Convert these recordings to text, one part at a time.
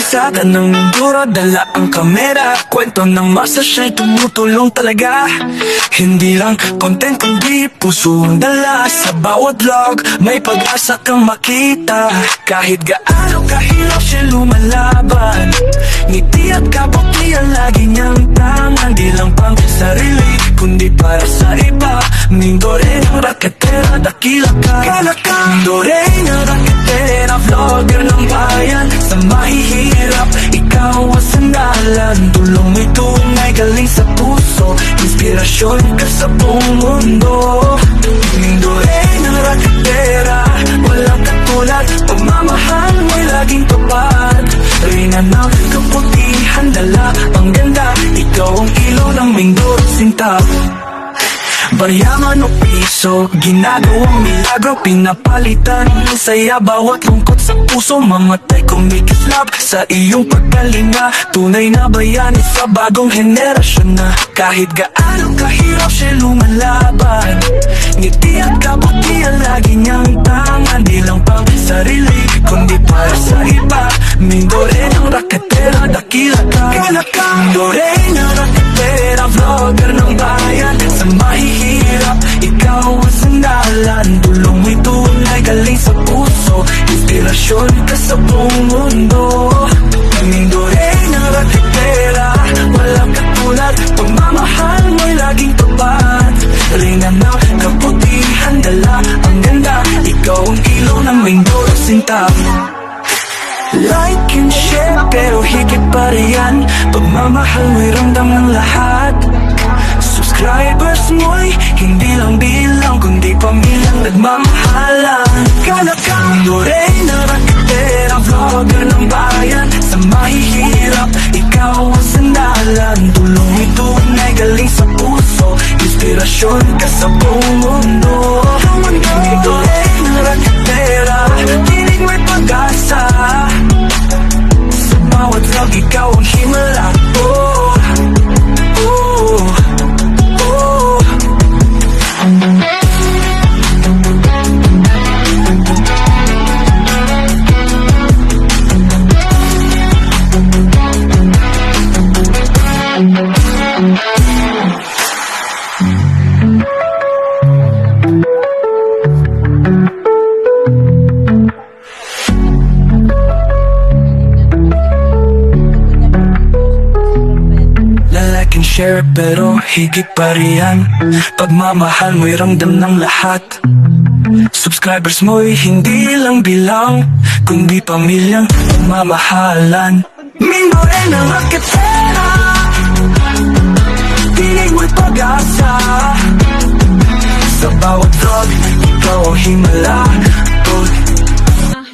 Kalsada ng Mindoro, dala ang kamera. Kwento ng masa siya'y tumutulong talaga. Hindi lang content kundi puso ang dala. Sa bawat vlog may pag-asa kang makita. Kahit gaano kahirap siya lumalaban, ngiti at kabutihan lagi niyang tangan. Di lang pang sarili kundi para sa iba. Mindore ng raketera, dakila ka. Mindore ng raketera, vlogger ng bayan. Sa mahihirap, ikaw ang sandalan. Tulong mo'y tunay galing sa puso. Inspirasyon ka sa buong mundo. Mindore ng raketera, walang katulad. Pagmamahal mo'y laging tapat. Reyna ng kaputihan, dala ang ganda. Ikaw ang ilaw ng Mindoro sinta. Baryaman o piso, ginagawang milagro. Pinapalitan ng saya bawat lungkot sa puso. Mamatay kumikislap sa iyong pagkalinga. Tunay na bayani sa bagong henerasyon na. Kahit gaano kahirap siya lumalaban, ngiti at kabutihan lagi niyang tangan. Di lang pang sarili kundi para sa iba. Mindore ng raketera, dakila ka. Mindore ng raketera, vlogger ng bayan. Sa mahihirap, ikaw ang sandalan. Tulong mo'y tunay galing sa puso. Inspirasyon ka sa buong mundo. Mindore ng raketera, walang katulad. Pagmamahal mo'y laging tapat. Reyna ng kaputihan, dala ang ganda. Ikaw ang ilaw ng Mindoro sinta. Like and share, pero higit pa riyan. Pagmamahal mo'y ramdam ng lahat. Subscribers mo'y hindi lang bilang, kundi pamilyang nagmamahalan. Mindore ng raketera, vlogger ng bayan. Sa mahihirap, ikaw ang sandalan. Tulong mo'y tunay galing sa puso. Inspirasyon ka sa buong mundo. Mindore ng raketera, tinig mo'y pag-asa. Sa bawat vlog, ikaw ang himala. Share pero higit pa riyan. Pagmamahal mo'y ramdam ng lahat. Subscribers mo'y hindi lang bilang, kundi pamilyang pagmamahalan. Mindore ng raketera, tinig mo'y pag-asa. Sa bawat vlog, ikaw ang himala.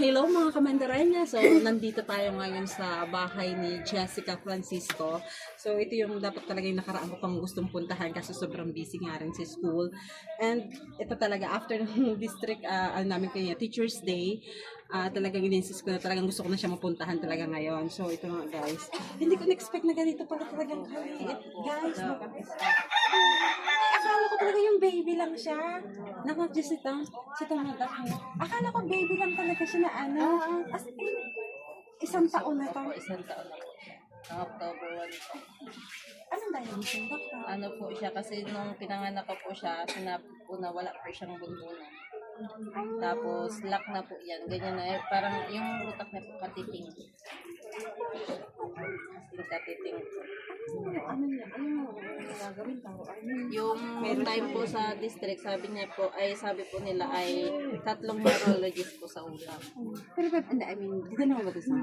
Hello mga kamandaranya! So, nandito tayo ngayon sa bahay ni Jessica Francisco. So, ito yung dapat talaga yung nakaraan ko pang gustong puntahan kasi sobrang busy nga rin sa school. And ito talaga, after ng district, namin kanya, Teacher's Day, talagang ininsist ko na talagang gusto ko na siya mapuntahan talaga ngayon. So, ito nga guys. Hindi ko na-expect na ganito pala talagang kaliit. Guys, akala ko talaga yung baby lang siya. Naku, Jessica, si Tomadak. Akala ko baby lang talaga siya na ano. As in, isang taon na to. Isang taon na po. October 1 po. Anong diagnosis yung doktor? Ano po siya, kasi nung pinanganak ko po siya, sinabi po na wala po siyang bunbunan. Tapos, lock na po yan. Ganyan na, parang yung utak niya po katiting. Katiting. Ano niya? Ano gagawin ko? Yung time po sa district, sabi po nila ay 3 neurologist po sa utak. Pero ba't, I mean, dito naman ba ito sa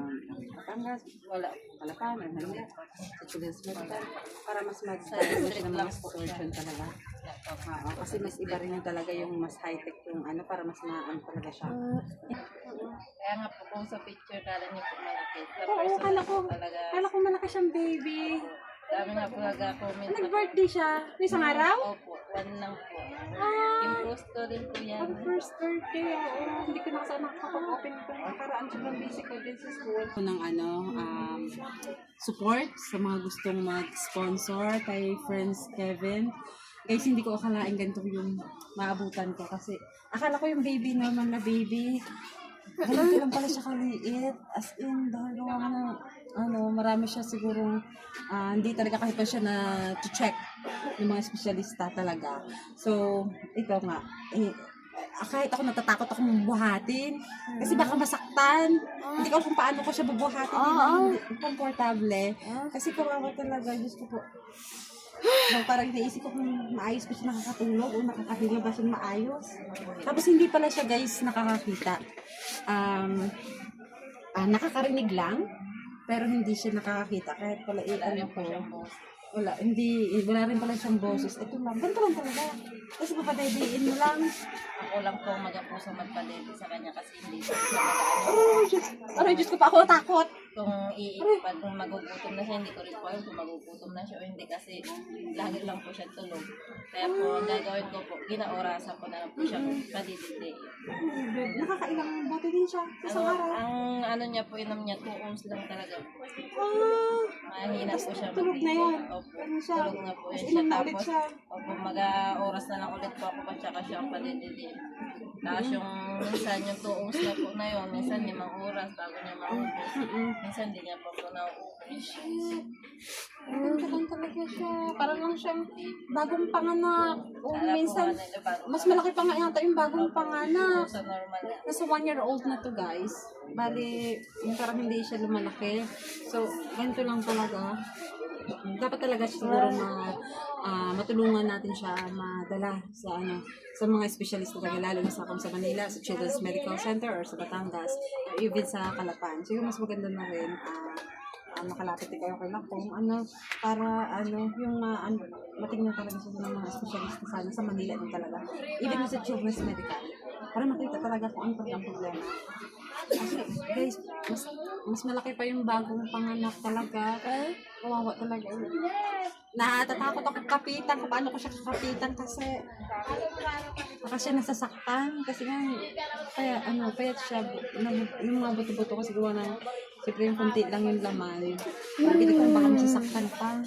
Batangas? Wala. Palapanan, Manila, sa Children's Medical, para mas mag-diagnose siya ng mga surgeon talaga. Kasi mas iba rin yung talaga yung mas high-tech yung ano, para mas maano talaga siya. Kaya nga po kung sa picture, kala niyo po malaki. Sa Oo, personal po talaga. kala ko malaki siyang baby. Dami nga po nag-comment. Nag-birthday siya? May isang araw? Opo, 1 lang po. Ah, Improve ko rin po yan. ang first birthday, oo. Hindi ko na kasi nakakapag-open ko. Nakaraan sobrang busy ko din sa school. Ng ano, support sa mga gustong mag-sponsor kay Friends Kevin. Guys, hindi ko akalain ganito yung maabutan ko kasi akala ko yung baby normal na baby. Ganito lang pala siya kaliit. As in, dahil gawa nga ng marami siya siguro, hindi talaga kahit pa siya na check ng mga espesyalista talaga. So, ito nga, kahit ako natatakot akong buhatin kasi baka masaktan. Hindi ko kung paano ko siya bubuhatin. Hindi komportable. Kasi kawawa talaga. Diyos ko po. So, parang naisip ko kung maayos ba siya nakakatulog o nakakahinga ba siya maayos. Tapos hindi pala siya guys nakakakita. Nakakarinig lang pero hindi siya nakakakita. Kahit pala wala rin pala siyang boses. Ito lang, ganito lang talaga. Kasi papadaydayin mo lang. Ako lang po mag-apusang magpa-debit sa kanya kasi hindi po siya mag-ano. Aray, Diyos ko pa ako takot. Kung pag magugutom na siya, hindi ko rin po alam kung magugutom na siya o hindi kasi lagi lang po siya tulog. Kaya po, ang gagawin ko po, ginaorasan ko na lang po siya padididi. Nakakailang bote din siya sa isang araw. Ang ano niya po, inom niya, 2 ounce lang talaga. Mahina po siya Tulog na yan. Opo, Ano siya? tulog na po yan Tapos siya. inom na ulit Tapos, siya. opo, mag-oras na lang ulit po ako pa tsaka siya ang padididi. Tapos yung minsan yung 2 ounce na po na yun, minsan 5 oras bago niya maubos. Minsan hindi niya pa po nauubos. Ganito lang talaga siya. Parang lang siyang bagong panganak. O minsan, mas malaki pa nga yata yung bagong panganak. Sa normal yan. Nasa 1-year-old na to guys. Bali, yung parang hindi siya lumalaki. So, ganito lang talaga. Dapat talaga siguro matulungan natin siya madala sa mga espesyalista talaga, lalo na kung sa Manila, sa Children's Medical Center or sa Batangas, or even sa Calapan. Siguro mas maganda na rin makalapit kayo kay Lakong, para yung matingnan talaga sa mga espesyalista sana sa Manila din talaga. Even sa Children's Medical. Para makita talaga kung ano talaga ang problema. Kasi, guys, mas malaki pa yung bagong panganak talaga. Kawawa talaga. Natatakot ako kapitan kung paano ko siya kakapitan kasi nasasaktan. Kasi nga, kaya siya, yung mga buto-buto kasi gawa ng, siyempre yung kunti lang yung laman. Parang hindi ko baka masasaktan pa.